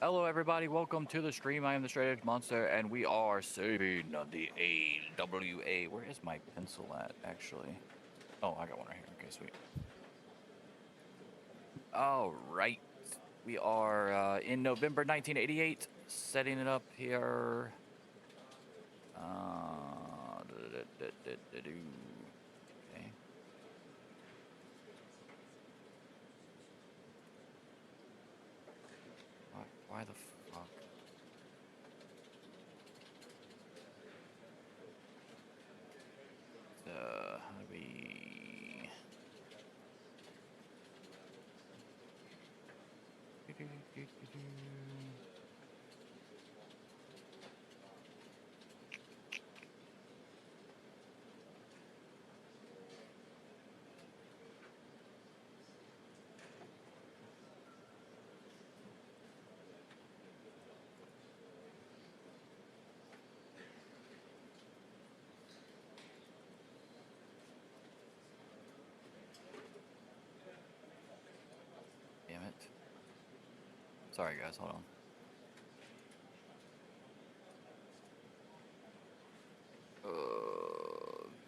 Hello, everybody. Welcome to the stream. I am the Straight Edge Monster, and we are saving the AWA. Where is my pencil at, actually? Oh, I got one right here. Okay, sweet. All right. We are in November 1988, setting it up here. Okay. Why the fuck? How do we... Damn it. Sorry, guys. Hold on.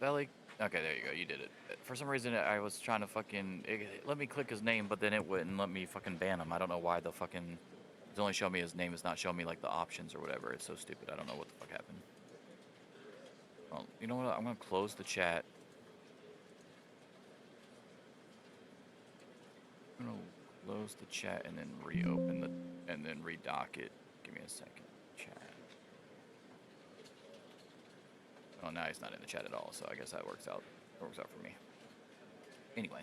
Belly. Okay, there you go. You did it. For some reason, I was trying to fucking... It let me click his name, but then it wouldn't let me fucking ban him. I don't know why the fucking... It's only showing me his name. It's not showing me, like, the options or whatever. It's so stupid. I don't know what the fuck happened. Well, you know what? I'm gonna close the chat. I'm gonna close the chat and then reopen the... And then redock it. Give me a second. Chat. Oh, now he's not in the chat at all, so I guess that works out. Works out for me. Anyway.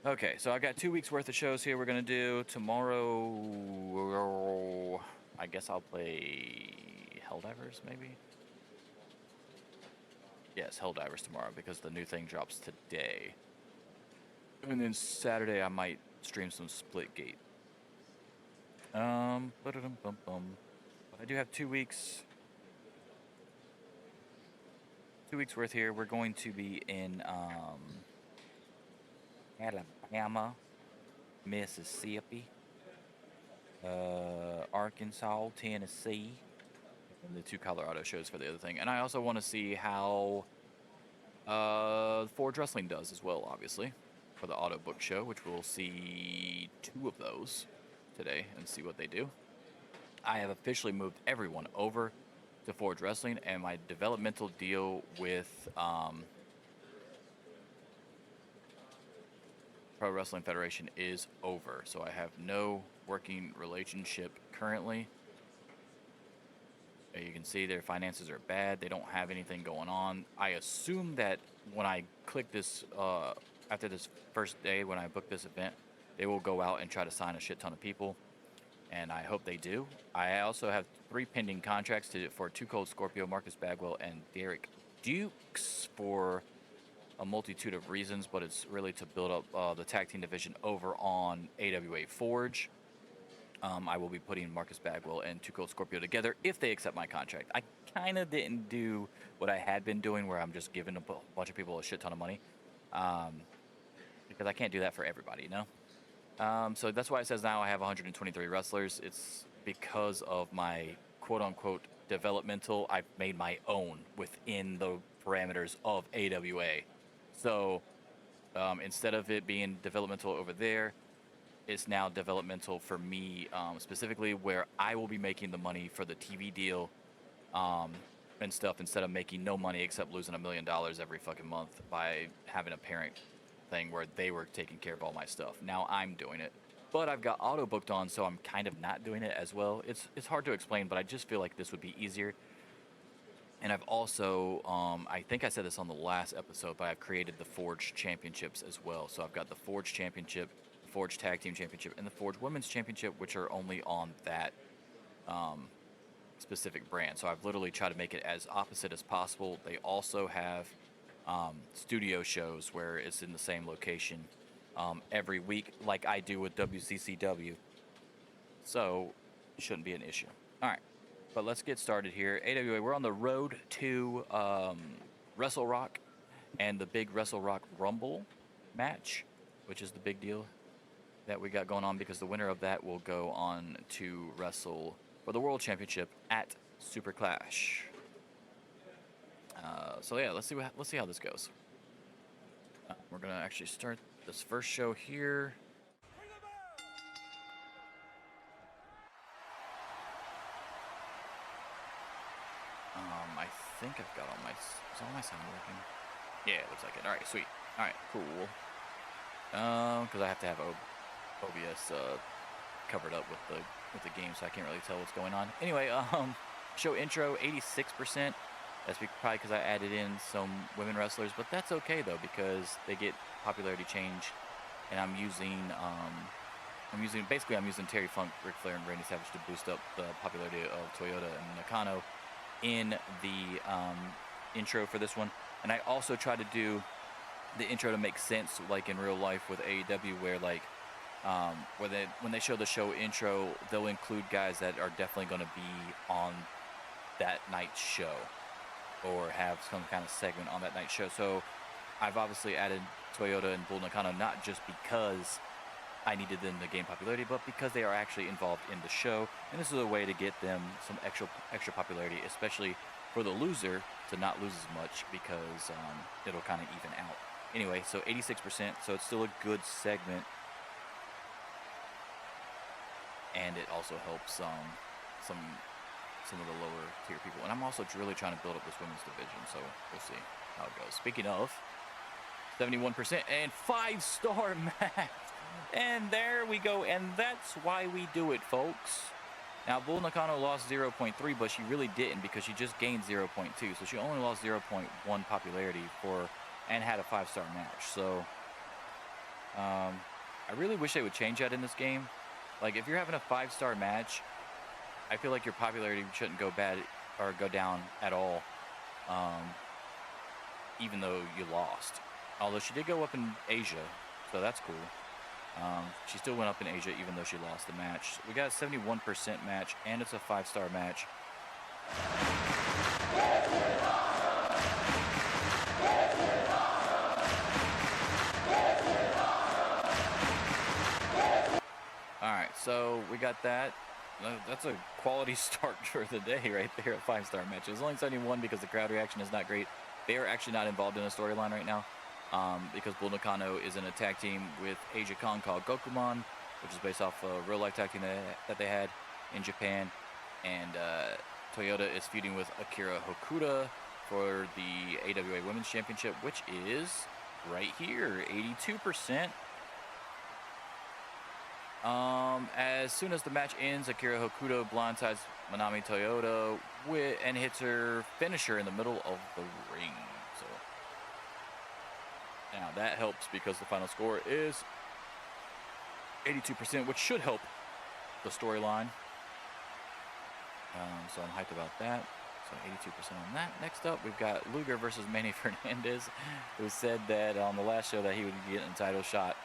Okay, so I got 2 weeks worth of shows here we're gonna do. Tomorrow, I guess I'll play Helldivers, maybe? Yes, Helldivers tomorrow, because the new thing drops today. And then Saturday, I might stream some Splitgate. But I do have 2 weeks. 2 weeks worth here. We're going to be in, Alabama, Mississippi, Arkansas, Tennessee, and the 2 Colorado shows for the other thing. And I also want to see how Forge Wrestling does as well, obviously, for the auto book show, which we'll see 2 of those today and see what they do. I have officially moved everyone over to Forge Wrestling, and my developmental deal with Pro Wrestling Federation is over, so I have no working relationship currently. You can see their finances are bad. They don't have anything going on. I assume that when I click this, after this first day, when I book this event, they will go out and try to sign a shit ton of people, and I hope they do. I also have 3 pending contracts for Too Cold Scorpio, Marcus Bagwell, and Derek Dukes for a multitude of reasons, but it's really to build up the tag team division over on AWA Forge. I will be putting Marcus Bagwell and Too Cold Scorpio together if they accept my contract. I kind of didn't do what I had been doing, where I'm just giving a bunch of people a shit ton of money, because I can't do that for everybody, you know? So that's why it says now I have 123 wrestlers. It's because of my quote-unquote developmental. I've made my own within the parameters of AWA. So instead of it being developmental over there, it's now developmental for me, specifically, where I will be making the money for the TV deal and stuff, instead of making no money except losing $1 million every fucking month by having a parent thing where they were taking care of all my stuff. Now I'm doing it, but I've got auto booked on, so I'm kind of not doing it as well. It's hard to explain, but I just feel like this would be easier. And I've also, I think I said this on the last episode, but I've created the Forge Championships as well. So I've got the Forge Championship, the Forge Tag Team Championship, and the Forge Women's Championship, which are only on that specific brand. So I've literally tried to make it as opposite as possible. They also have studio shows where it's in the same location every week, like I do with WCCW. So it shouldn't be an issue. All right. But let's get started here. AWA, we're on the road to Wrestle Rock and the big Wrestle Rock Rumble match, which is the big deal. that we got going on, because the winner of that will go on to wrestle for the World Championship at Super Clash. So yeah, let's see how this goes. We're gonna actually start this first show here. I think I've got is all my sound working? Yeah, it looks like it. All right, sweet. All right, cool. Because I have to have OBS covered up with the game, so I can't really tell what's going on. Anyway, show intro 86%. That's probably because I added in some women wrestlers, but that's okay though, because they get popularity change, and I'm using Terry Funk, Ric Flair, and Randy Savage to boost up the popularity of Toyota and Nakano in the intro for this one. And I also try to do the intro to make sense, like in real life with AEW, where like when they show the show intro, they'll include guys that are definitely going to be on that night's show or have some kind of segment on that night's show. So I've obviously added Toyota and Bull Nakano not just because I needed them to gain popularity, but because they are actually involved in the show, and this is a way to get them some extra popularity, especially for the loser to not lose as much, because it'll kind of even out. Anyway, so 86%, so it's still a good segment, and it also helps some of the lower tier people. And I'm also really trying to build up this women's division, so we'll see how it goes. Speaking of, 71% and 5-star match. And there we go, and that's why we do it, folks. Now, Bull Nakano lost 0.3, but she really didn't, because she just gained 0.2, so she only lost 0.1 popularity and had a 5-star match. So I really wish they would change that in this game. Like, if you're having a 5-star match, I feel like your popularity shouldn't go bad or go down at all, even though you lost. Although she did go up in Asia, so that's cool. She still went up in Asia even though she lost the match. We got a 71% match, and it's a 5-star match. Alright, so we got that. That's a quality start for the day right there at 5-star matches. Only 71 because the crowd reaction is not great. They are actually not involved in a storyline right now. Because Bull Nakano is in a tag team with Asia Kong called Gokumon, which is based off a real-life tag team that they had in Japan. And Toyota is feuding with Akira Hokuda for the AWA Women's Championship, which is right here, 82%. As soon as the match ends, Akira Hokuda blindsides Manami Toyota and hits her finisher in the middle of the ring. So now that helps, because the final score is 82%, which should help the storyline. So I'm hyped about that. So 82% on that. Next up, we've got Luger versus Manny Fernandez, who said that on the last show that he would get a title shot,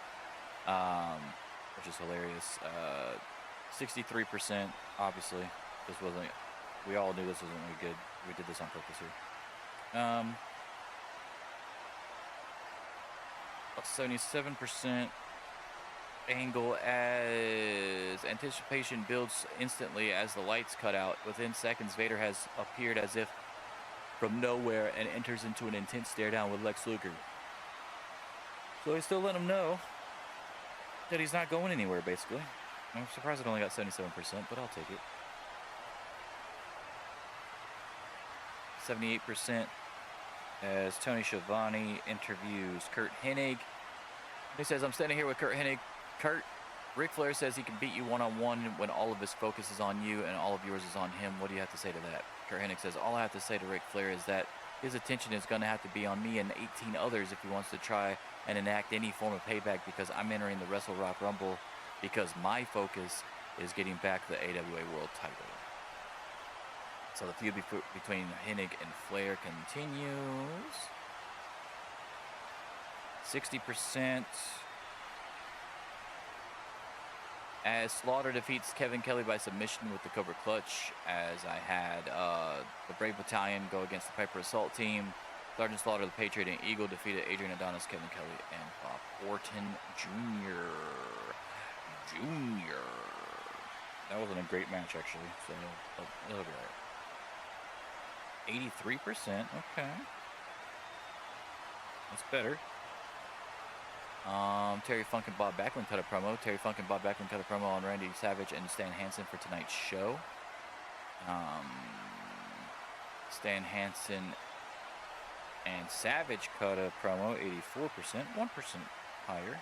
which is hilarious. 63%, obviously. This wasn't, we all knew this wasn't really good. We did this on purpose here. 77% angle, as anticipation builds instantly as the lights cut out. Within seconds, Vader has appeared as if from nowhere and enters into an intense stare down with Lex Luger. So they still let him know that he's not going anywhere, basically. I'm surprised it only got 77%, but I'll take it. 78%. As Tony Schiavone interviews Kurt Hennig. He says, I'm standing here with Kurt Hennig. Kurt, Ric Flair says he can beat you one-on-one when all of his focus is on you and all of yours is on him. What do you have to say to that? Kurt Hennig says, all I have to say to Ric Flair is that his attention is going to have to be on me and 18 others if he wants to try and enact any form of payback, because I'm entering the Wrestle Rock Rumble because my focus is getting back the AWA World title. So the feud between Hennig and Flair continues. 60%. As Slaughter defeats Kevin Kelly by submission with the Cobra Clutch, as I had the Brave Battalion go against the Piper Assault team. Sergeant Slaughter, the Patriot, and Eagle defeated Adrian Adonis, Kevin Kelly, and Bob Orton Jr. Jr. That wasn't a great match, actually, so it'll be alright. 83%, okay. That's better. Terry Funk and Bob Backlund cut a promo. Terry Funk and Bob Backlund cut a promo on Randy Savage and Stan Hansen for tonight's show. Stan Hansen and Savage cut a promo, 84%, 1% higher,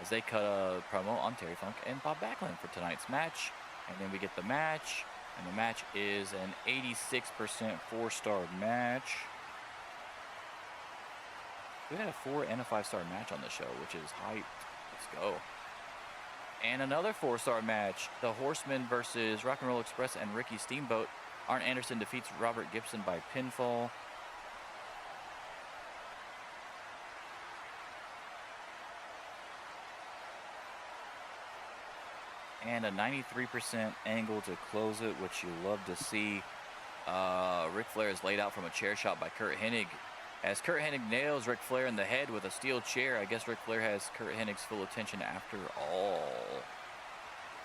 as they cut a promo on Terry Funk and Bob Backlund for tonight's match. And then we get the match, and the match is an 86% 4-star match. We had a 4 and a 5-star match on the show, which is hyped. Let's go. And another 4-star match, the Horsemen versus Rock and Roll Express and Ricky Steamboat. Arn Anderson defeats Robert Gibson by pinfall. And a 93% angle to close it, which you love to see. Ric Flair is laid out from a chair shot by Kurt Hennig, as Kurt Hennig nails Ric Flair in the head with a steel chair. I guess Ric Flair has Kurt Hennig's full attention after all.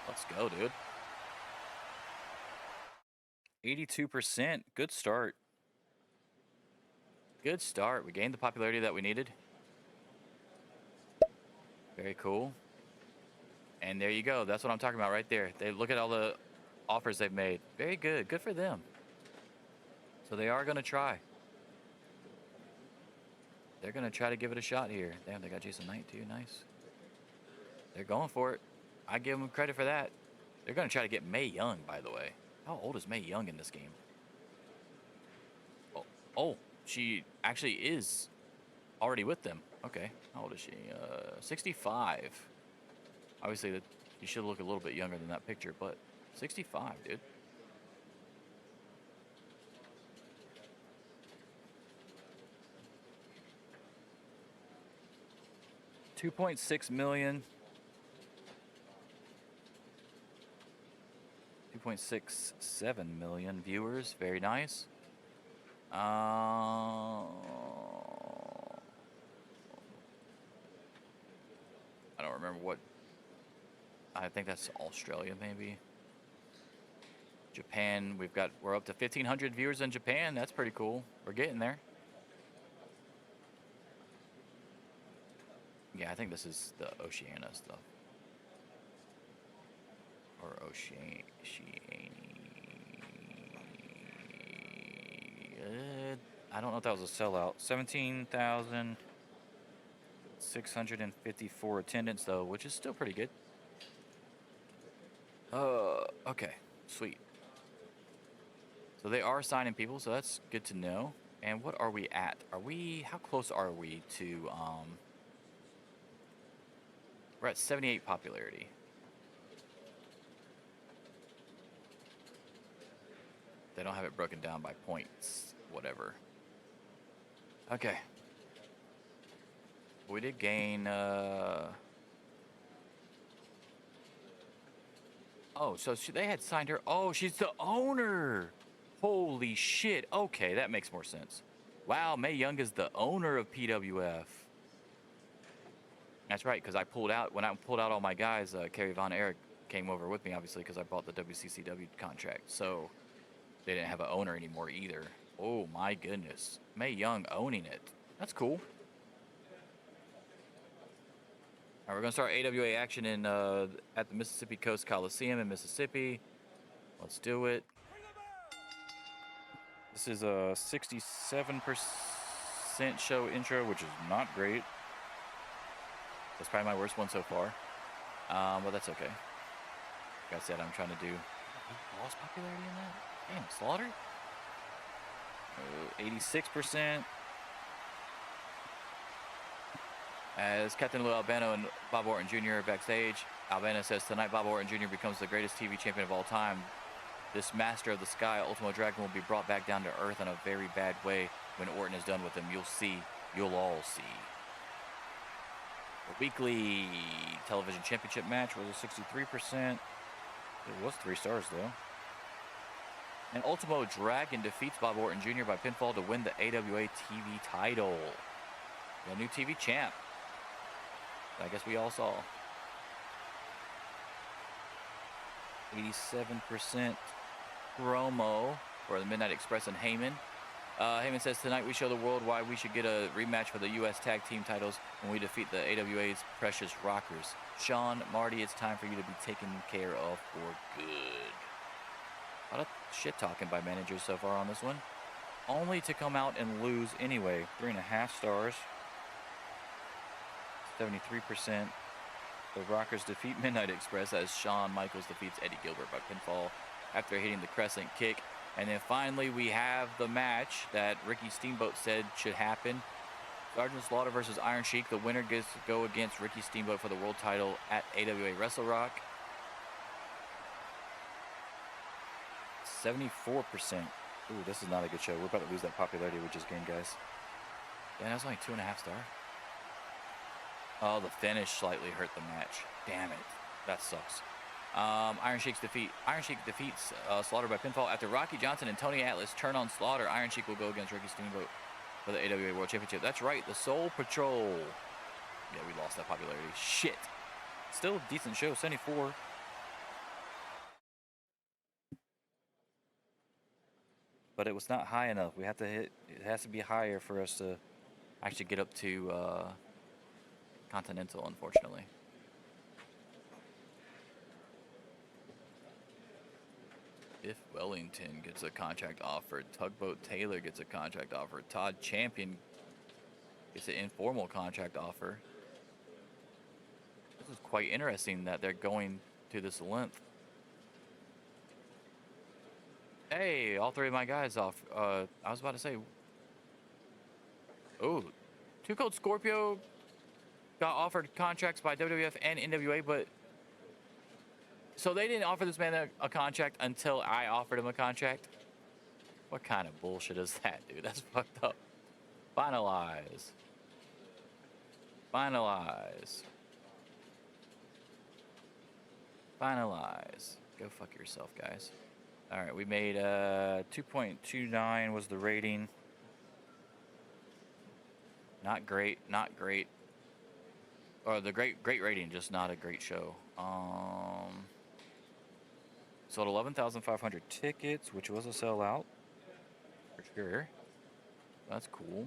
Let's go, dude. 82%. Good start. Good start. We gained the popularity that we needed. Very cool. And there you go. That's what I'm talking about right there. They look at all the offers they've made. Very good. Good for them. So they are going to try. They're going to try to give it a shot here. Damn, they got Jason Knight too. Nice. They're going for it. I give them credit for that. They're going to try to get Mae Young, by the way. How old is Mae Young in this game? Oh, she actually is already with them. Okay. How old is she? 65. Obviously, you should look a little bit younger than that picture, but 65, dude. $2.6 million. 2.67 million viewers. Very nice. I don't remember what. I think that's Australia, maybe. Japan, we're up to 1,500 viewers in Japan. That's pretty cool. We're getting there. Yeah, I think this is the Oceania stuff. Or Oceania. I don't know if that was a sellout. 17,654 attendance, though, which is still pretty good. Okay, sweet. So they are signing people, so that's good to know. And what are we at? How close are we to, we're at 78 popularity. They don't have it broken down by points, whatever. Okay. We did gain, oh, so they had signed her. Oh, she's the owner. Holy shit. Okay, that makes more sense. Wow, Mae Young is the owner of PWF. That's right, because when I pulled out all my guys, Kerry Von Erich came over with me, obviously, because I bought the WCCW contract. So they didn't have an owner anymore either. Oh, my goodness. Mae Young owning it. That's cool. All right, we're going to start AWA action at the Mississippi Coast Coliseum in Mississippi. Let's do it. This is a 67% show intro, which is not great. That's probably my worst one so far. But that's okay. Like I said, I'm trying to do... Who lost popularity in that? Damn, Slaughter? 86%. As Captain Lou Albano and Bob Orton Jr. are backstage, Albano says tonight Bob Orton Jr. becomes the greatest TV champion of all time. This master of the sky, Ultimo Dragon, will be brought back down to earth in a very bad way when Orton is done with him. You'll see. You'll all see. The weekly television championship match was a 63%. It was 3 stars, though. And Ultimo Dragon defeats Bob Orton Jr. by pinfall to win the AWA TV title. The new TV champ. I guess we all saw. 87% promo for the Midnight Express and Heyman. Heyman says, tonight we show the world why we should get a rematch for the U.S. Tag Team titles when we defeat the AWA's Precious Rockers. Sean, Marty, it's time for you to be taken care of for good. A lot of shit talking by managers so far on this one. Only to come out and lose anyway. 3.5 stars. 73%. The Rockers defeat Midnight Express as Shawn Michaels defeats Eddie Gilbert by pinfall after hitting the crescent kick. And then finally we have the match that Ricky Steamboat said should happen. Sergeant Slaughter versus Iron Sheik. The winner gets to go against Ricky Steamboat for the world title at AWA Wrestle Rock. 74%. Ooh, this is not a good show. We're about to lose that popularity we just gained, guys. Yeah, that's only 2.5 stars. Oh, the finish slightly hurt the match. Damn it. That sucks. Iron Sheik defeats Slaughter by pinfall after Rocky Johnson and Tony Atlas turn on Slaughter. Iron Sheik will go against Ricky Steamboat for the AWA World Championship. That's right, the Soul Patrol. Yeah, we lost that popularity. Shit. Still a decent show, 74. But it was not high enough. We have to hit. It has to be higher for us to actually get up to Continental, unfortunately. If Wellington gets a contract offer, Tugboat Taylor gets a contract offer, Todd Champion gets an informal contract offer. This is quite interesting that they're going to this length. Hey, all three of my guys off. I was about to say. Oh, Two Cold Scorpio got offered contracts by WWF and NWA, but so they didn't offer this man a contract until I offered him a contract. What kind of bullshit is that, dude? That's fucked up. Finalize. Finalize. Finalize. Go fuck yourself, guys. All right, we made 2.29 was the rating. Not great, not great. Or the great rating, just not a great show. Sold 11,500 tickets, which was a sellout for sure. That's cool.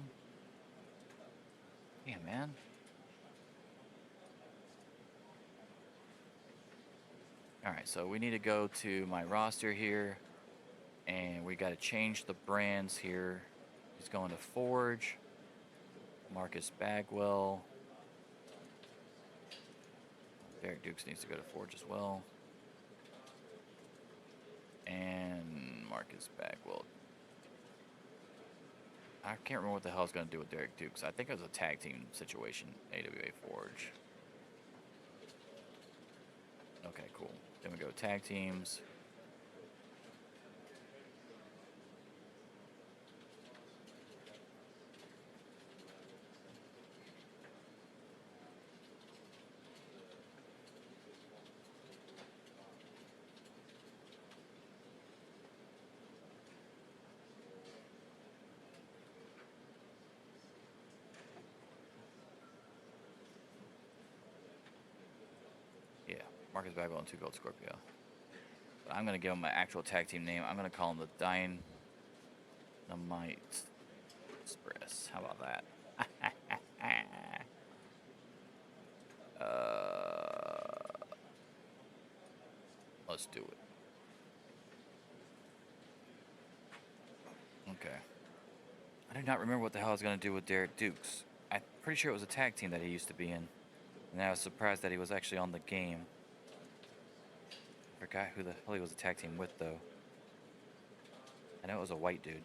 Yeah, man. All right, so we need to go to my roster here, and we got to change the brands here. He's going to Forge. Marcus Bagwell. Derek Dukes needs to go to Forge as well. And Marcus Bagwell. I can't remember what the hell I was going to do with Derek Dukes. I think it was a tag team situation, AWA Forge. Okay, cool. Then we go tag teams. Marcus Bagwell and Two Gold Scorpio. But I'm going to give him my actual tag team name. I'm going to call him the Dynamite Express. How about that? Let's do it. Okay. I do not remember what the hell I was going to do with Derek Dukes. I'm pretty sure it was a tag team that he used to be in. And I was surprised that he was actually on the game. I forgot who the hell he was a tag team with, though. I know it was a white dude.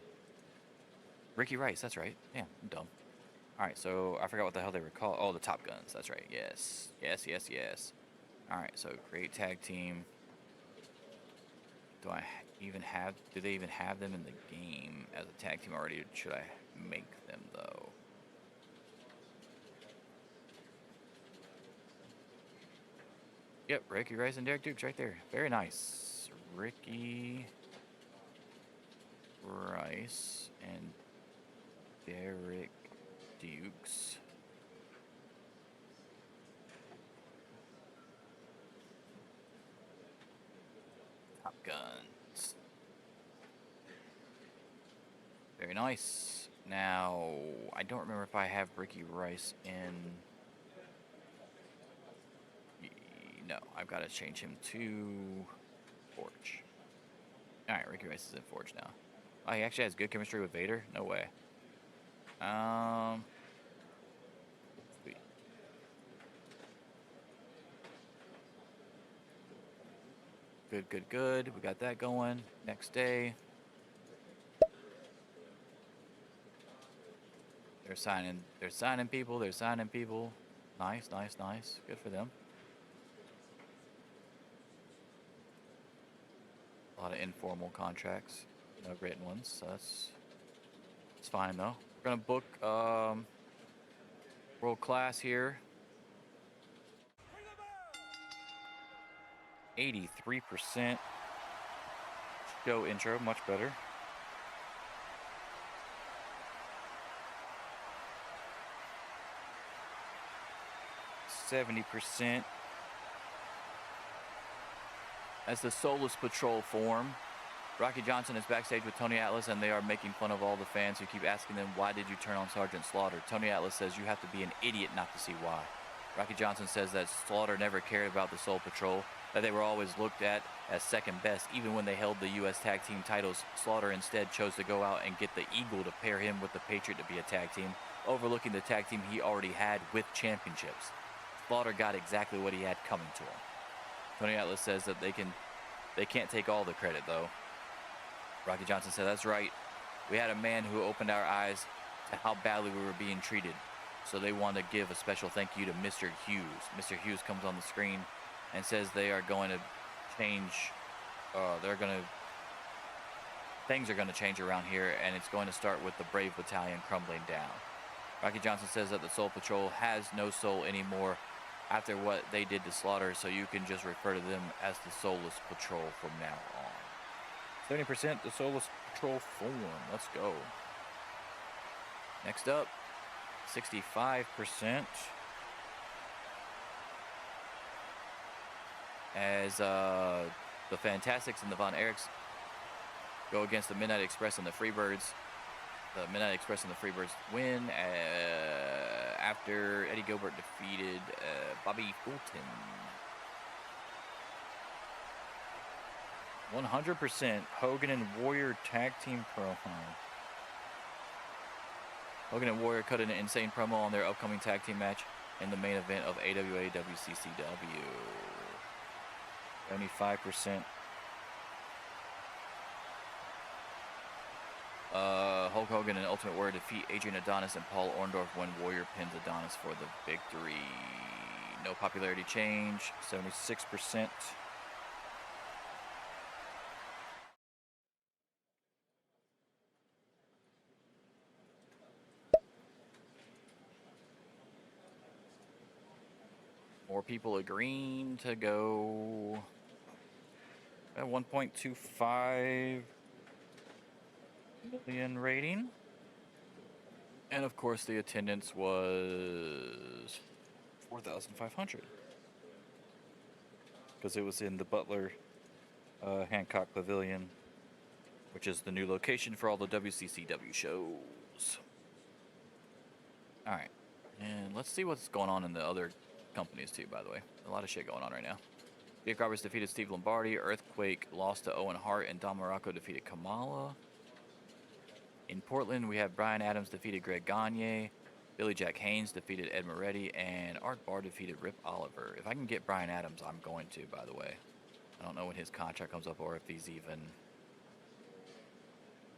Ricky Rice, that's right. Yeah, I'm dumb. Alright, so I forgot what the hell they were called. Oh, the Top Guns, that's right. Yes. Yes, yes, yes. Alright, so create tag team. Do they even have them in the game as a tag team already? Should I make them, though? Yep, Ricky Rice and Derek Dukes right there. Very nice. Ricky Rice and Derek Dukes. guns. Very nice. Now, I don't remember if I have Ricky Rice in... No, I've got to change him to Forge. Alright, Ricky Rice is in Forge now. Oh, he actually has good chemistry with Vader? No way. Sweet. Good, good, good. We got that going. Next day. They're signing people. Nice, nice, nice. Good for them. A lot of informal contracts, no written ones, so it's fine though. We're gonna book world class here. 83% show intro, much better. %70 as the Soulless Patrol form. Rocky Johnson is backstage with Tony Atlas, and they are making fun of all the fans who keep asking them, why did you turn on Sergeant Slaughter? Tony Atlas says you have to be an idiot not to see why. Rocky Johnson says that Slaughter never cared about the Soul Patrol, that they were always looked at as second best. Even when they held the U.S. Tag Team titles, Slaughter instead chose to go out and get the Eagle to pair him with the Patriot to be a tag team, overlooking the tag team he already had with championships. Slaughter got exactly what he had coming to him. Tony Atlas says that they can't take all the credit though. Rocky Johnson said, that's right. We had a man who opened our eyes to how badly we were being treated. So they want to give a special thank you to Mr. Hughes. Mr. Hughes comes on the screen and says they are going to change, things are going to change around here, and it's going to start with the Brave Battalion crumbling down. Rocky Johnson says that the Soul Patrol has no soul anymore after what they did to Slaughter, so you can just refer to them as the Soulless Patrol from now on. 70% the Soulless Patrol form. Let's go. Next up, 65%. As the Fantastics and the Von Erichs go against the Midnight Express and the Freebirds. The Midnight Express and the Freebirds win after Eddie Gilbert defeated Bobby Fulton. 100% Hogan and Warrior tag team promo. Hogan and Warrior cut an insane promo on their upcoming tag team match in the main event of AWA WCCW. 75%. Hulk Hogan and Ultimate Warrior defeat Adrian Adonis and Paul Orndorff when Warrior pins Adonis for the victory. No popularity change, 76%. More people agreeing to go at 1.25 million rating. And of course the attendance was 4,500 because it was in the Butler Hancock Pavilion, which is the new location for all the WCCW shows. Alright, and let's see what's going on in the other companies too, by the way. A lot of shit going on right now. Jake Roberts defeated Steve Lombardi, Earthquake lost to Owen Hart, and Don Morocco defeated Kamala. In Portland, we have Brian Adams defeated Greg Gagne, Billy Jack Haynes defeated Ed Moretti, and Art Barr defeated Rip Oliver. If I can get Brian Adams, I'm going to, by the way. I don't know when his contract comes up or if he's even...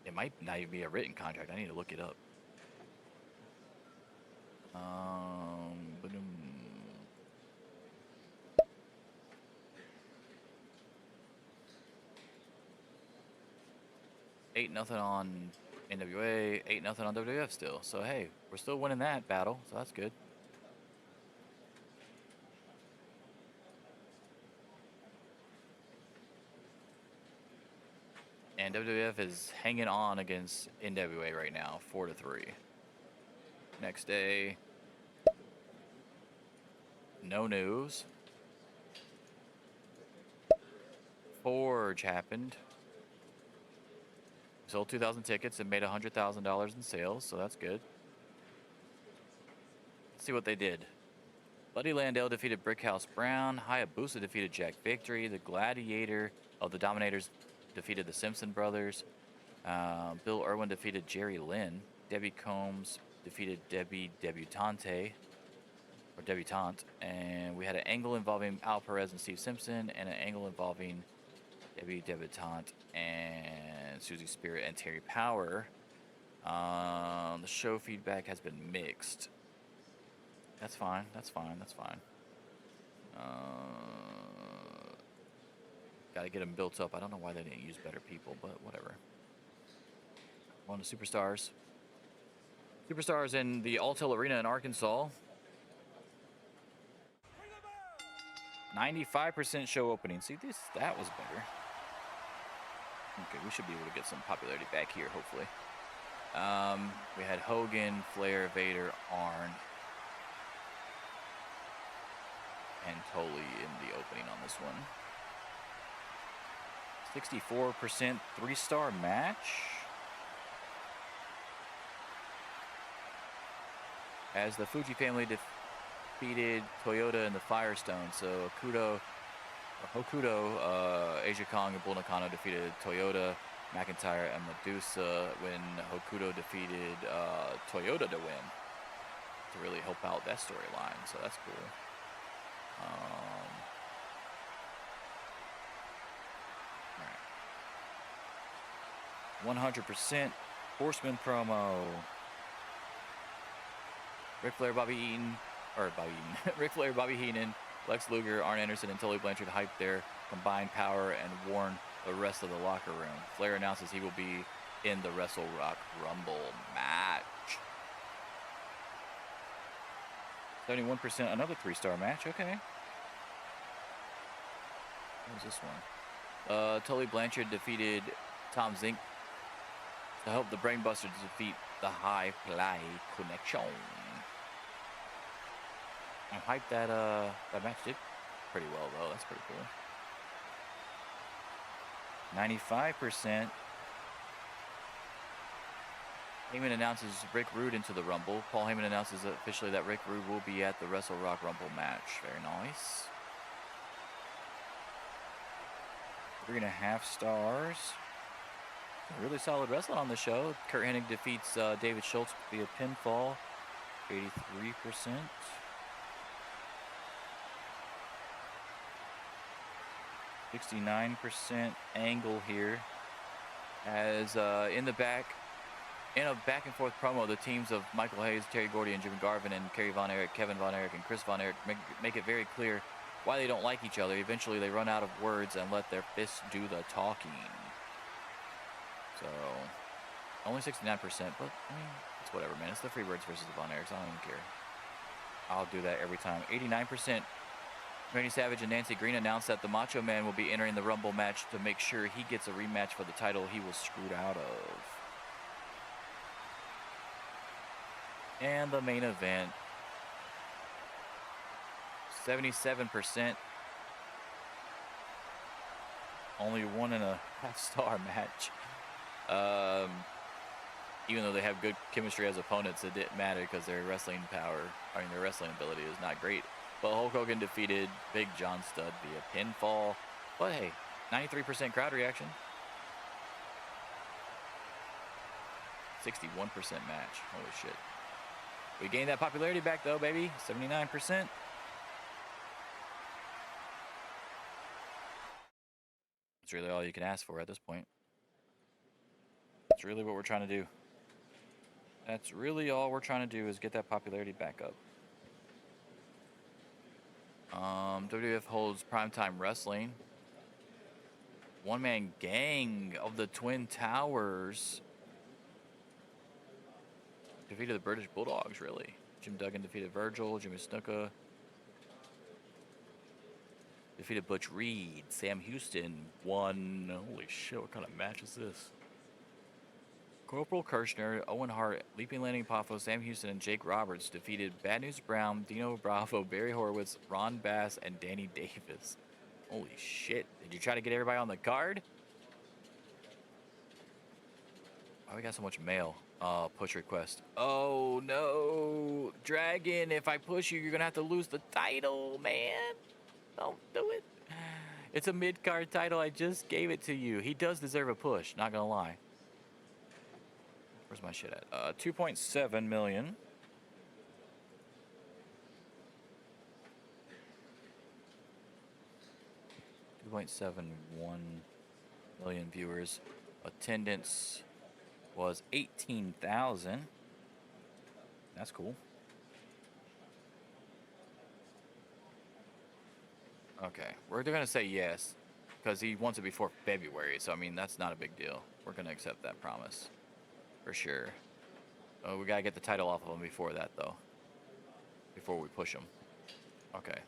It might not even be a written contract. I need to look it up. Ba-dum. 8-0 on NWA, 8-0 on WWF still. So hey, we're still winning that battle, so that's good. And WWF is hanging on against NWA right now, 4-3. Next day, no news. Forge happened. We sold 2,000 tickets and made $100,000 in sales, so that's good. Let's see what they did. Buddy Landell defeated Brickhouse Brown. Hayabusa defeated Jack Victory. The Gladiator of the Dominators defeated the Simpson Brothers. Bill Irwin defeated Jerry Lynn. Debbie Combs defeated Debbie Debutante. And we had an angle involving Al Perez and Steve Simpson, and an angle involving Debbie Debutante and Susie Spirit and Terry Power. The show feedback has been mixed. That's fine. Gotta get them built up. I don't know why they didn't use better people, but whatever. On to Superstars. Superstars in the Alltel Arena in Arkansas. 95% show opening. See, that was better. Okay, we should be able to get some popularity back here, hopefully. We had Hogan, Flair, Vader, Arn, and Tully in the opening on this one. 64% 3-star match. As the Fuji family defeated Toyota and the Firestone. So Hokuto, Asia Kong, and Bull Nakano defeated Toyota, McIntyre, and Medusa when Hokuto defeated Toyota to win. To really help out that storyline. So that's cool. 100% Horseman promo. Ric Flair, Ric Flair, Bobby Heenan, Lex Luger, Arn Anderson, and Tully Blanchard hyped their combined power and warn the rest of the locker room. Flair announces he will be in the Wrestle Rock Rumble match. 71%, another 3-star match. Okay. What was this one? Tully Blanchard defeated Tom Zink to help the Brainbusters defeat the High Fly Connection. I hyped that match did pretty well though. That's pretty cool. 95%. Heyman announces Rick Rude into the Rumble. Paul Heyman announces officially that Rick Rude will be at the Wrestle Rock Rumble match. Very nice. 3.5 stars. Really solid wrestling on the show. Kurt Hennig defeats David Schultz via pinfall. 83%. 69% angle here. As in a back and forth promo, the teams of Michael Hayes, Terry Gordy, and Jim Garvin, and Kerry Von Erich, Kevin Von Erich, and Chris Von Erich make it very clear why they don't like each other. Eventually, they run out of words and let their fists do the talking. So, only 69%, but I mean, it's whatever, man. It's the Freebirds versus the Von Erichs. I don't even care. I'll do that every time. 89%. Randy Savage and Nancy Green announced that the Macho Man will be entering the Rumble match to make sure he gets a rematch for the title he was screwed out of. And the main event. 77%. Only 1.5 star match. Even though they have good chemistry as opponents, it didn't matter because their wrestling ability is not great. But Hulk Hogan defeated Big John Studd via pinfall. But hey, 93% crowd reaction. 61% match. Holy shit. We gained that popularity back though, baby. 79%. That's really all you can ask for at this point. That's really what we're trying to do. That's really all we're trying to do is get that popularity back up. WWF holds Primetime Wrestling. One-man gang of the Twin Towers defeated the British Bulldogs, really. Jim Duggan defeated Virgil. Jimmy Snuka defeated Butch Reed. Sam Houston won. Holy shit, what kind of match is this? Corporal Kirshner, Owen Hart, Leaping Landing Poffo, Sam Houston, and Jake Roberts defeated Bad News Brown, Dino Bravo, Barry Horowitz, Ron Bass, and Danny Davis. Holy shit. Did you try to get everybody on the card? Why we got so much mail? Push request. Oh no. Dragon, if I push you, you're gonna have to lose the title, man. Don't do it. It's a mid-card title. I just gave it to you. He does deserve a push, not gonna lie. Where's my shit at? 2.7 million. $2.71 million viewers. Attendance was 18,000. That's cool. Okay, we're gonna say yes because he wants it before February. So I mean, that's not a big deal. We're gonna accept that promise for sure. Oh, we gotta get the title off of him before that, though. Before we push him. Okay.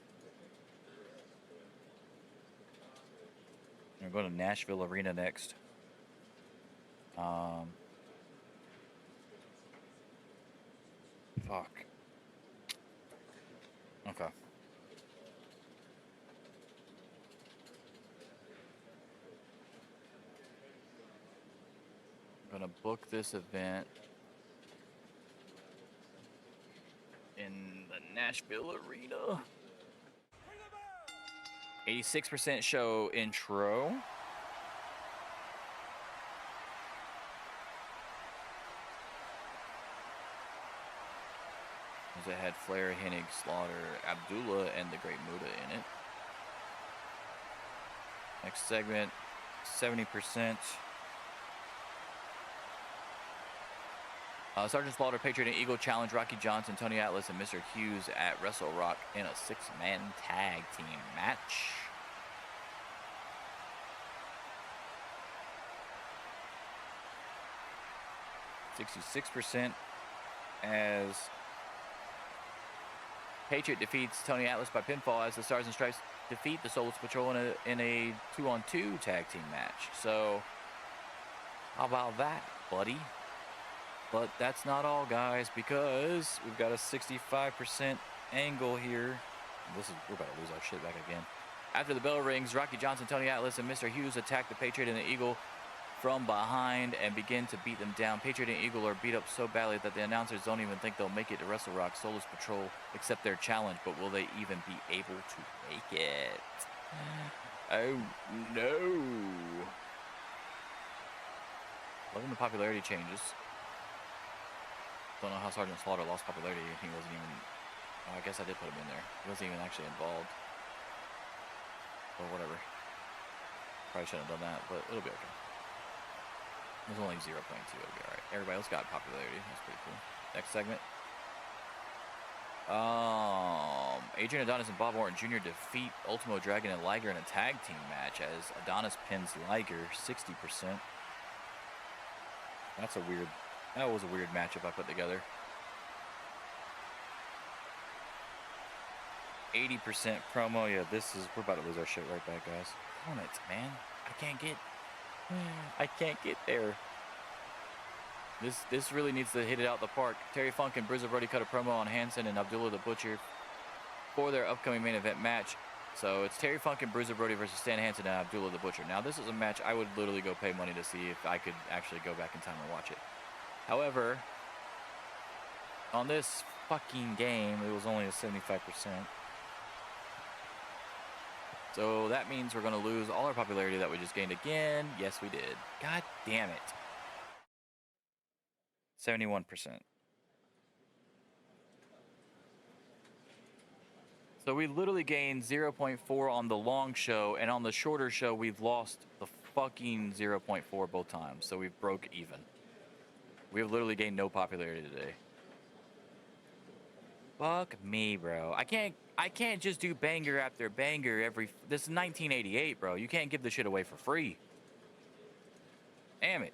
We're going to Nashville Arena next. Fuck. Okay. I'm gonna book this event in the Nashville Arena. 86% show intro. As it had Flair, Hennig, Slaughter, Abdullah, and the Great Muta in it. Next segment, 70%. Sergeant Slaughter, Patriot, and Eagle challenge Rocky Johnson, Tony Atlas, and Mr. Hughes at Wrestle Rock in a 6-man tag team match. %66% as Patriot defeats Tony Atlas by pinfall as the Stars and Stripes defeat the Soulless Patrol in a 2-on-2 tag team match. So, how about that, buddy? But that's not all, guys, because we've got a 65% angle here. We're about to lose our shit back again. After the bell rings, Rocky Johnson, Tony Atlas, and Mr. Hughes attack the Patriot and the Eagle from behind and begin to beat them down. Patriot and Eagle are beat up so badly that the announcers don't even think they'll make it to Wrestle Rock. Soulless Patrol accept their challenge, but will they even be able to make it? Oh, no. Loving the popularity changes. Don't know how Sergeant Slaughter lost popularity. He wasn't even... I guess I did put him in there. He wasn't even actually involved. Or whatever. Probably shouldn't have done that, but it'll be okay. It was only 0.2. It'll be alright. Everybody else got popularity. That's pretty cool. Next segment. Adrian Adonis and Bob Orton Jr. defeat Ultimo Dragon and Liger in a tag team match as Adonis pins Liger 60%. That was a weird matchup I put together. 80% promo. Yeah, we're about to lose our shit right back, guys. Damn it, man. I can't get there. This really needs to hit it out the park. Terry Funk and Bruiser Brody cut a promo on Hanson and Abdullah the Butcher for their upcoming main event match. So it's Terry Funk and Bruiser Brody versus Stan Hansen and Abdullah the Butcher. Now, this is a match I would literally go pay money to see if I could actually go back in time and watch it. However, on this fucking game, it was only a 75%. So that means we're going to lose all our popularity that we just gained again. Yes, we did. God damn it. 71%. So we literally gained 0.4 on the long show, and on the shorter show, we've lost the fucking 0.4 both times. So we've broke even. We have literally gained no popularity today. Fuck me, bro. I can't just do banger after banger this is 1988, bro. You can't give this shit away for free. Damn it.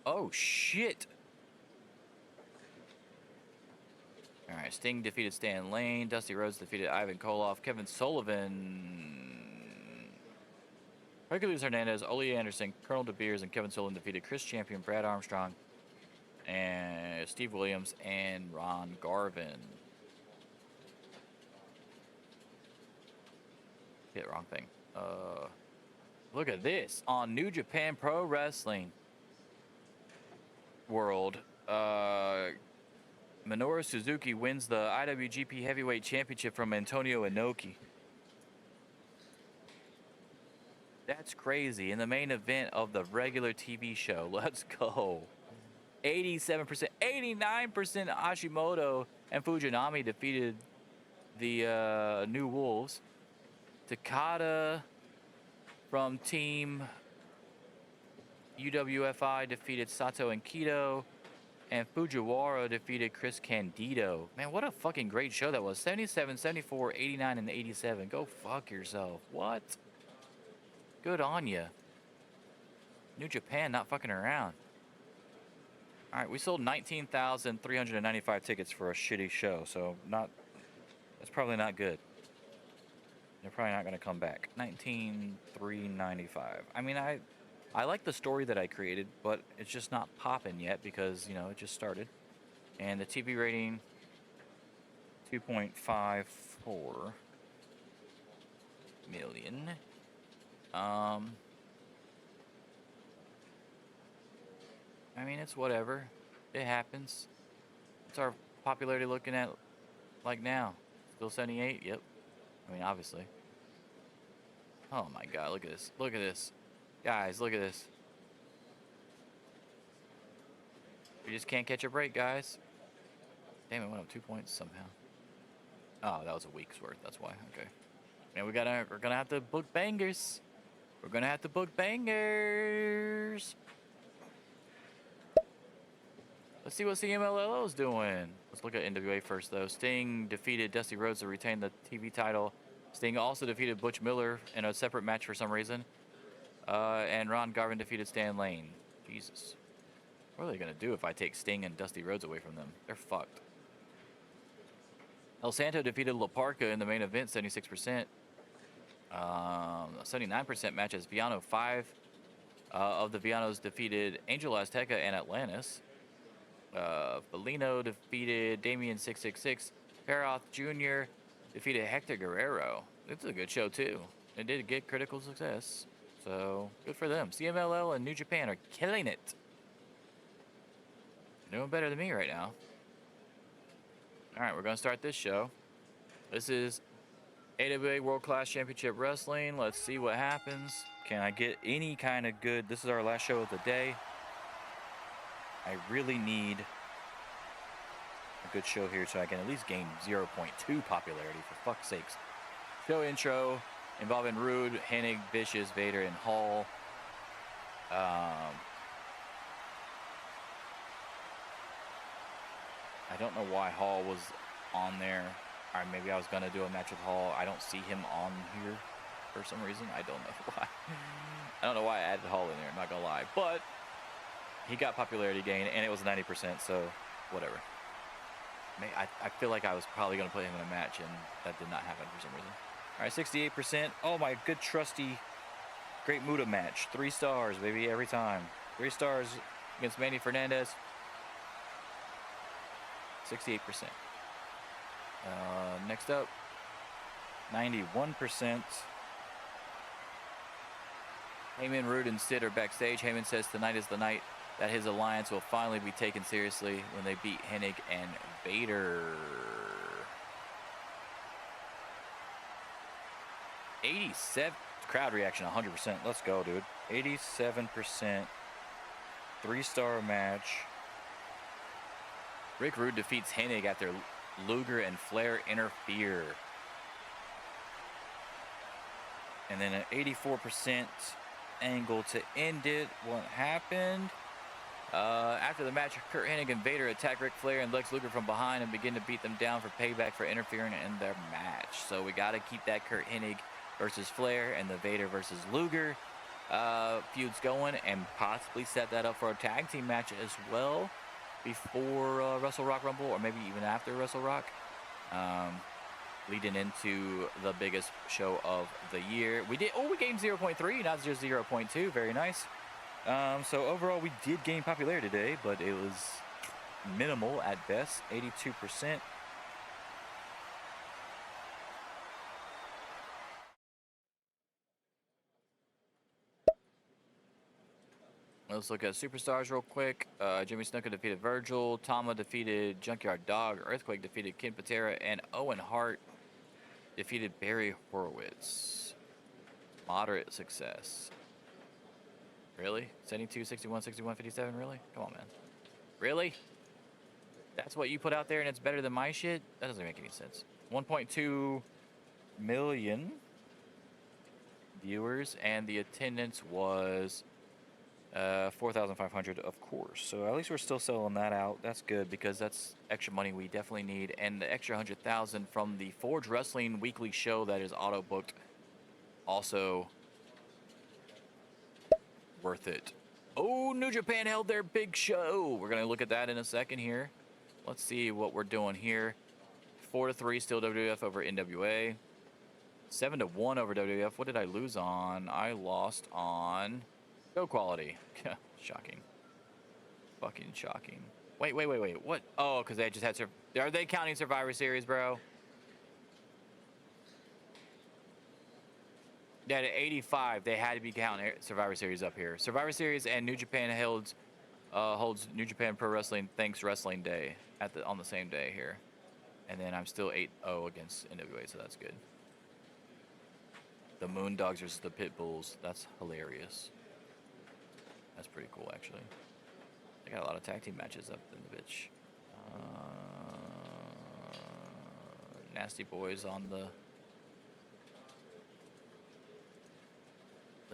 Oh, shit. All right, Sting defeated Stan Lane. Dusty Rhodes defeated Ivan Koloff. Kevin Sullivan, Hercules Hernandez, Ole Anderson, Colonel De Beers, and Kevin Sullivan defeated Chris Champion, Brad Armstrong, and Steve Williams, and Ron Garvin. Shit, wrong thing. Look at this on New Japan Pro Wrestling World. Minoru Suzuki wins the IWGP Heavyweight Championship from Antonio Inoki. That's crazy. In the main event of the regular TV show. Let's go. 87%, 89% Hashimoto and Fujinami defeated the New Wolves. Takada from Team UWFI defeated Sato and Kido. And Fujiwara defeated Chris Candido. Man, what a fucking great show that was. 77, 74, 89, and 87. Go fuck yourself. What? Good on ya. New Japan not fucking around. All right, we sold 19,395 tickets for a shitty show, so that's probably not good. They're probably not going to come back. 19,395. I mean, I like the story that I created, but it's just not popping yet because, you know, it just started. And the TV rating, 2.54 million. I mean, it's whatever. It happens. What's our popularity looking at like now? Still 78? Yep. I mean, obviously. Oh my God, look at this. Look at this. Guys, look at this. We just can't catch a break, guys. Damn, it went up 2 points somehow. Oh, that was a week's worth. That's why. Okay. Man, we're gonna have to book bangers. We're gonna have to book bangers. Let's see what CMLL is doing. Let's look at NWA first, though. Sting defeated Dusty Rhodes to retain the TV title. Sting also defeated Butch Miller in a separate match for some reason. And Ron Garvin defeated Stan Lane. Jesus. What are they going to do if I take Sting and Dusty Rhodes away from them? They're fucked. El Santo defeated La Parca in the main event, 76%. 79% matches. Viano 5 of the Vianos defeated Angel Azteca and Atlantis. Bellino defeated Damien 666. Peroth Jr. defeated Hector Guerrero. It's a good show, too. It did get critical success. So, good for them. CMLL and New Japan are killing it. Doing better than me right now. Alright, we're going to start this show. This is AWA World Class Championship Wrestling. Let's see what happens. Can I get any kind of good... This is our last show of the day. I really need a good show here so I can at least gain 0.2 popularity, for fuck's sakes. Show intro involving Rude, Hennig, Vicious, Vader, and Hall. I don't know why Hall was on there. Or maybe I was going to do a match with Hall. I don't see him on here for some reason. I don't know why. I don't know why I added Hall in there, I'm not going to lie. But he got popularity gain, and it was 90%, so whatever. I feel like I was probably going to put him in a match, and that did not happen for some reason. All right, 68%. Oh, my good, trusty, Great Muta match. 3 stars, baby, every time. 3 stars against Manny Fernandez. 68%. Next up, 91%. Heyman, Rude, and Sid are backstage. Heyman says tonight is the night that his alliance will finally be taken seriously when they beat Hennig and Vader. 87 crowd reaction, 100%. Let's go, dude. 87%. 3-star match. Rick Rude defeats Hennig after Luger and Flair interfere. And then an 84% angle to end it. What happened? After the match, Kurt Hennig and Vader attack Ric Flair and Lex Luger from behind and begin to beat them down for payback for interfering in their match. So we got to keep that Kurt Hennig versus Flair and the Vader versus Luger feuds going and possibly set that up for a tag team match as well before Wrestle Rock Rumble, or maybe even after Wrestle Rock, leading into the biggest show of the year. We gained 0.3, not just 0.2. Very nice. So overall, we did gain popularity today, but it was minimal at best, 82%. Let's look at superstars real quick. Jimmy Snuka defeated Virgil. Tama defeated Junkyard Dog. Earthquake defeated Ken Patera. And Owen Hart defeated Barry Horowitz. Moderate success. Really? 72, 61, 61, 57? Really? Come on, man. Really? That's what you put out there and it's better than my shit? That doesn't make any sense. 1.2 million viewers, and the attendance was 4,500, of course. So at least we're still selling that out. That's good because that's extra money we definitely need. And the extra 100,000 from the Forge Wrestling weekly show that is auto booked, also worth it. Oh, New Japan held their big show. We're gonna look at that in a second here. Let's see what we're doing here. 4-3 still WWF over NWA. 7-1 over WWF. What did I lose on? I lost on show quality. Shocking. Fucking shocking. Wait. What? Oh, because they just had... Are they counting Survivor Series, bro? Yeah, at 85, they had to be counting Survivor Series up here. Survivor Series and New Japan holds New Japan Pro Wrestling Thanks Wrestling Day on the same day here. And then I'm still 8-0 against NWA, so that's good. The Moondogs versus the Pitbulls. That's hilarious. That's pretty cool, actually. They got a lot of tag team matches up in the bitch. Nasty Boys on the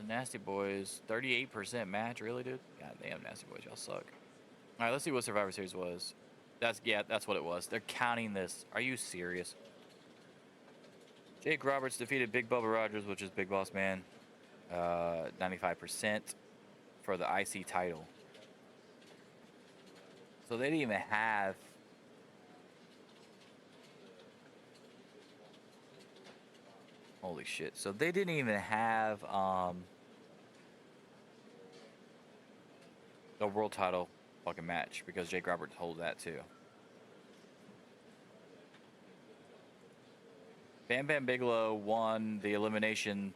Nasty Boys. 38% match, really, dude? God damn, Nasty Boys, y'all suck. All right, let's see what Survivor Series was. That's what it was. They're counting this. Are you serious? Jake Roberts defeated Big Bubba Rogers, which is Big Boss Man. 95% for the IC title. So they didn't even have... Holy shit. So they didn't even have the world title fucking match because Jake Roberts holds that too. Bam Bam Bigelow won the Elimination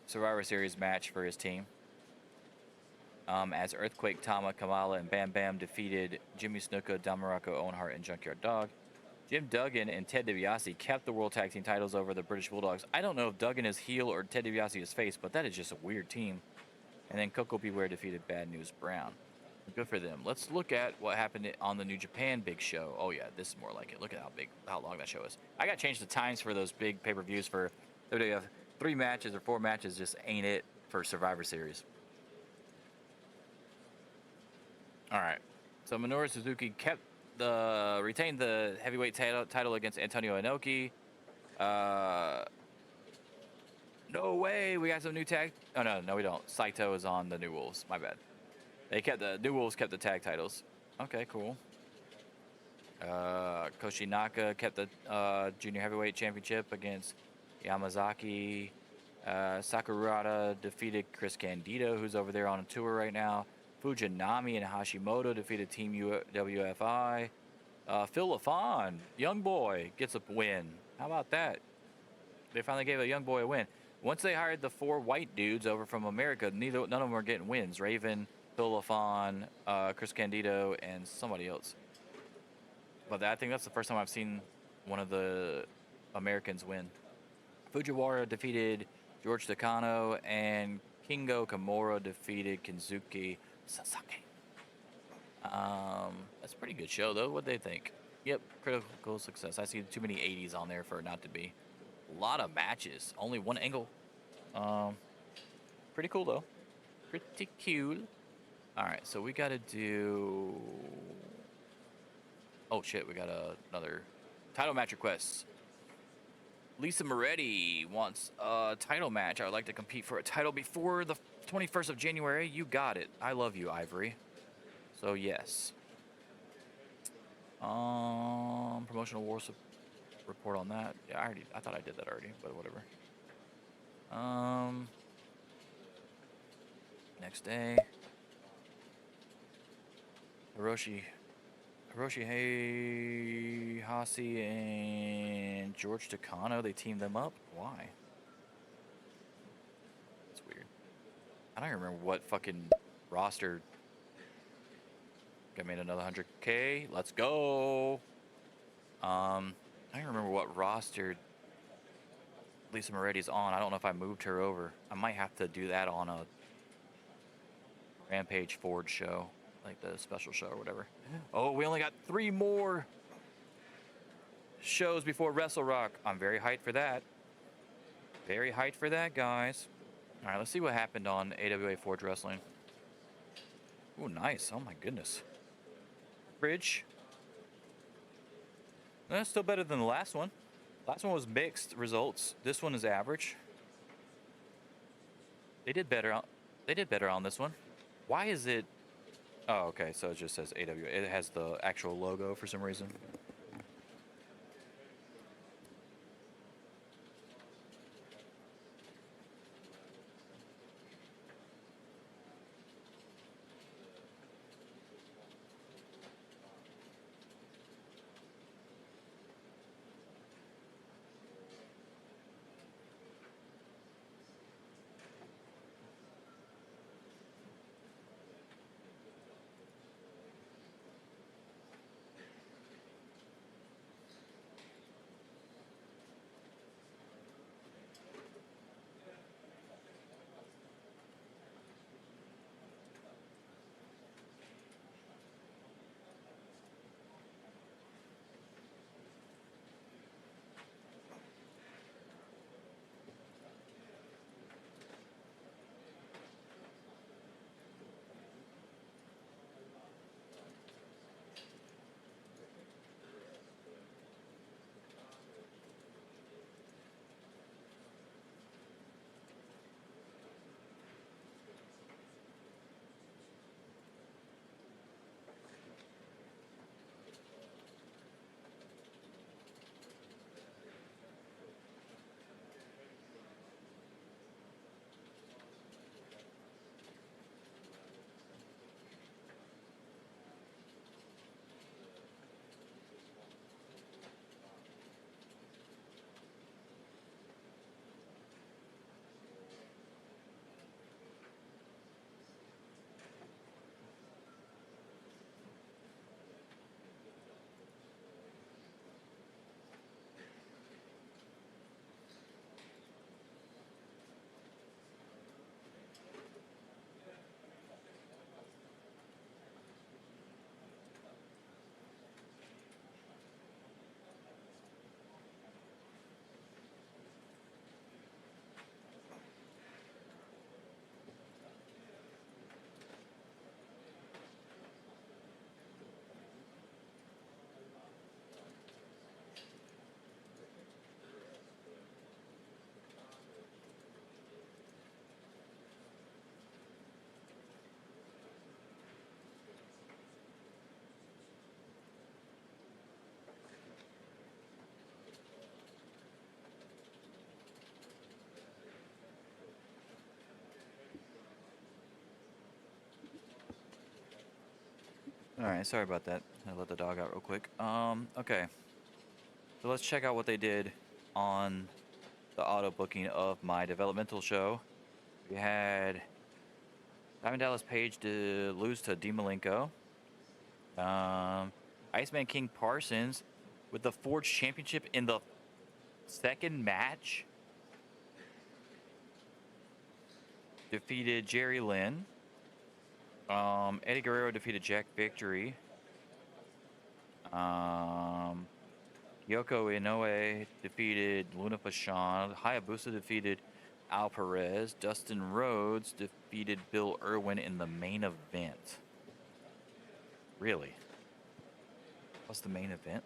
Survivor Series match for his team. As Earthquake, Tama, Kamala, and Bam Bam defeated Jimmy Snuka, Don Morocco, Owen Hart, and Junkyard Dog. Jim Duggan and Ted DiBiase kept the World Tag Team titles over the British Bulldogs. I don't know if Duggan is heel or Ted DiBiase is face, but that is just a weird team. And then Coco Beware defeated Bad News Brown. Good for them. Let's look at what happened on the New Japan big show. Oh yeah, this is more like it. Look at how long that show is. I got to change the times for those big pay-per-views for WWF. 3 matches or 4 matches just ain't it for Survivor Series. All right. So Minoru Suzuki retained the heavyweight title against Antonio Inoki. No way. We got some new tag. Oh no, we don't. Saito is on the New Wolves. My bad. The New Wolves kept the tag titles. Okay, cool. Koshinaka kept the junior heavyweight championship against Yamazaki. Sakurada defeated Chris Candido, who's over there on a tour right now. Fujinami and Hashimoto defeated Team WFI. Phil LaFon, young boy, gets a win. How about that? They finally gave a young boy a win. Once they hired the 4 white dudes over from America, none of them were getting wins. Raven, Phil LaFon, Chris Candido, and somebody else. But I think that's the first time I've seen one of the Americans win. Fujiwara defeated George Takano, and Kingo Kimura defeated Kenzuki Sasaki. That's a pretty good show, though. What'd they think? Yep, critical success. I see too many 80s on there for it not to be. A lot of matches. Only one angle. Pretty cool, though. Pretty cool. All right, so we got to do... Oh, shit, we got another title match request. Lisa Moretti wants a title match. I would like to compete for a title before the 21st of January. You got it. I love you, Ivory. So, yes. Promotional wars report on that. Yeah, I thought I did that already, but whatever. Next day. Hiroshi Hasi and George Takano, they teamed them up? Why? That's weird. I don't even remember what fucking roster. I made another 100K. Let's go. I don't remember what roster Lisa Moretti's on. I don't know if I moved her over. I might have to do that on a Rampage Forge show, like the special show or whatever. Oh, we only got 3 more shows before Wrestle Rock. I'm very hyped for that. Very hyped for that, guys. All right, let's see what happened on AWA Forge Wrestling. Oh, nice. Oh, my goodness. Bridge. That's still better than the last one. Last one was mixed results. This one is average. They did better on this one. Why is it? Oh, okay. So it just says AWA. It has the actual logo for some reason. All right, sorry about that. I let the dog out real quick. Okay. So let's check out what they did on the auto booking of my developmental show. We had Diamond Dallas Page to lose to D. Malenko. Iceman King Parsons with the Forge Championship in the second match defeated Jerry Lynn. Eddie Guerrero defeated Jack Victory. Yoko Inoue defeated Luna Vachon. Hayabusa defeated Al Perez. Dustin Rhodes defeated Bill Irwin in the main event. Really? What's the main event?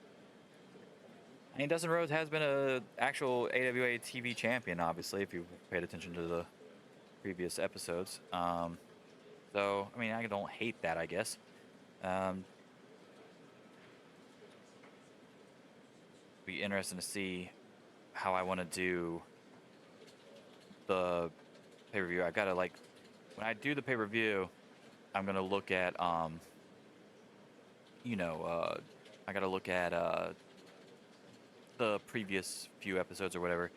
I mean, Dustin Rhodes has been an actual AWA TV champion, obviously, if you paid attention to the previous episodes. So, I mean, I don't hate that, I guess. Be interesting to see how I want to do the pay-per-view. I gotta, like, when I do the pay-per-view, I'm gonna look at, I gotta look at the previous few episodes or whatever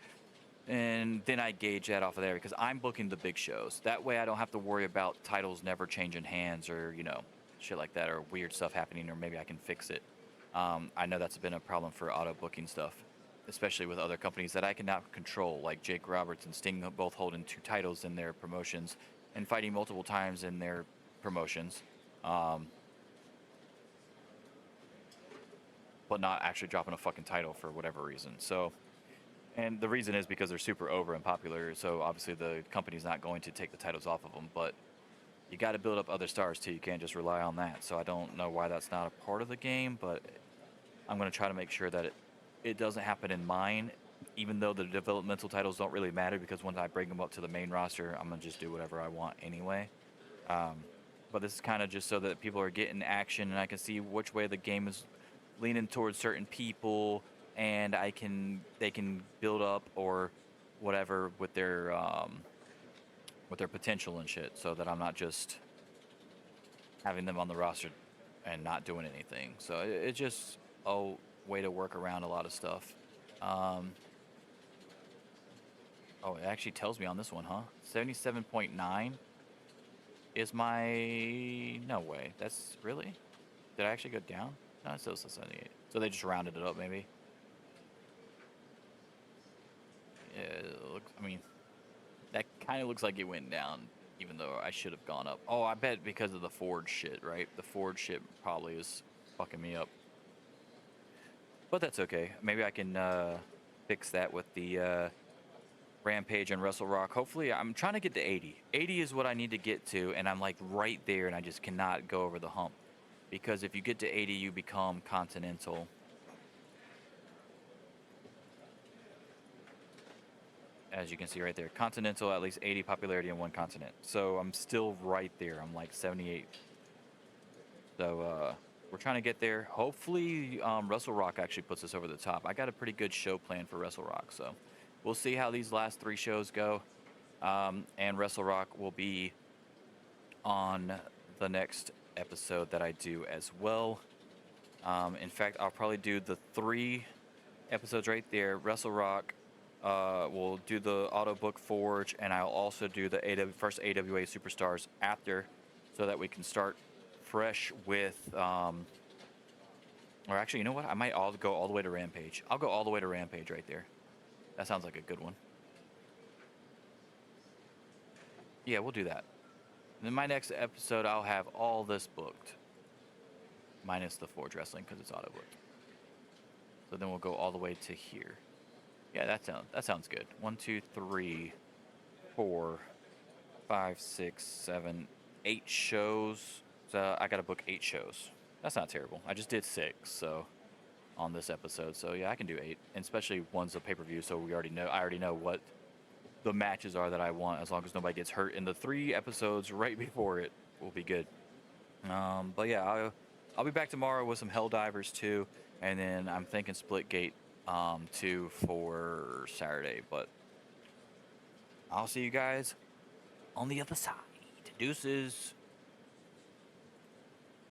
And then I gauge that off of there because I'm booking the big shows. That way I don't have to worry about titles never changing hands or, shit like that or weird stuff happening, or maybe I can fix it. I know that's been a problem for auto booking stuff, especially with other companies that I cannot control, like Jake Roberts and Sting, both holding 2 titles in their promotions and fighting multiple times in their promotions, um, but not actually dropping a fucking title for whatever reason. So, and the reason is because they're super over and popular. So obviously the company's not going to take the titles off of them, but you got to build up other stars too. You can't just rely on that. So I don't know why that's not a part of the game, but I'm going to try to make sure that it doesn't happen in mine, even though the developmental titles don't really matter because once I bring them up to the main roster, I'm going to just do whatever I want anyway. Um, but this is kind of just so that people are getting action and I can see which way the game is leaning towards certain people, and they can build up or whatever with their potential and shit, so that I'm not just having them on the roster and not doing anything. So it's just a way to work around a lot of stuff. Um, oh, it actually tells me on this one, huh? 77.9 is my... No way. That's really... Did I actually go down? No, it still says 78. So they just rounded it up, maybe. Yeah, I mean, that kind of looks like it went down, even though I should have gone up. Oh, I bet because of the Ford shit, right? The Ford shit probably is fucking me up. But that's okay. Maybe I can fix that with the Rampage and Wrestle Rock. Hopefully, I'm trying to get to 80. 80 is what I need to get to, and I'm like right there, and I just cannot go over the hump. Because if you get to 80, you become Continental. As you can see right there, Continental, at least 80 popularity in one continent. So I'm still right there. I'm like 78. So we're trying to get there. Hopefully, Wrestle Rock actually puts us over the top. I got a pretty good show plan for Wrestle Rock, so we'll see how these last 3 shows go. And Wrestle Rock will be on the next episode that I do as well. In fact, I'll probably do the 3 episodes right there. Wrestle Rock. We'll do the Auto Book Forge, and I'll also do the first AWA Superstars after, so that we can start fresh with. Or actually, you know what? I might go all the way to Rampage. I'll go all the way to Rampage right there. That sounds like a good one. Yeah, we'll do that. And in my next episode, I'll have all this booked, minus the Forge Wrestling because it's auto booked. So then we'll go all the way to here. Yeah, that sounds good. 1, 2, 3, 4, 5, 6, 7, 8 shows. So I gotta book 8 shows. That's not terrible. I just did 6, so on this episode. So yeah, I can do 8, and especially one's a pay-per-view. So I already know what the matches are that I want. As long as nobody gets hurt in the 3 episodes right before it, will be good. But yeah, I'll be back tomorrow with some Helldivers too, and then I'm thinking Splitgate 2 for Saturday. But I'll see you guys on the other side. Deuces.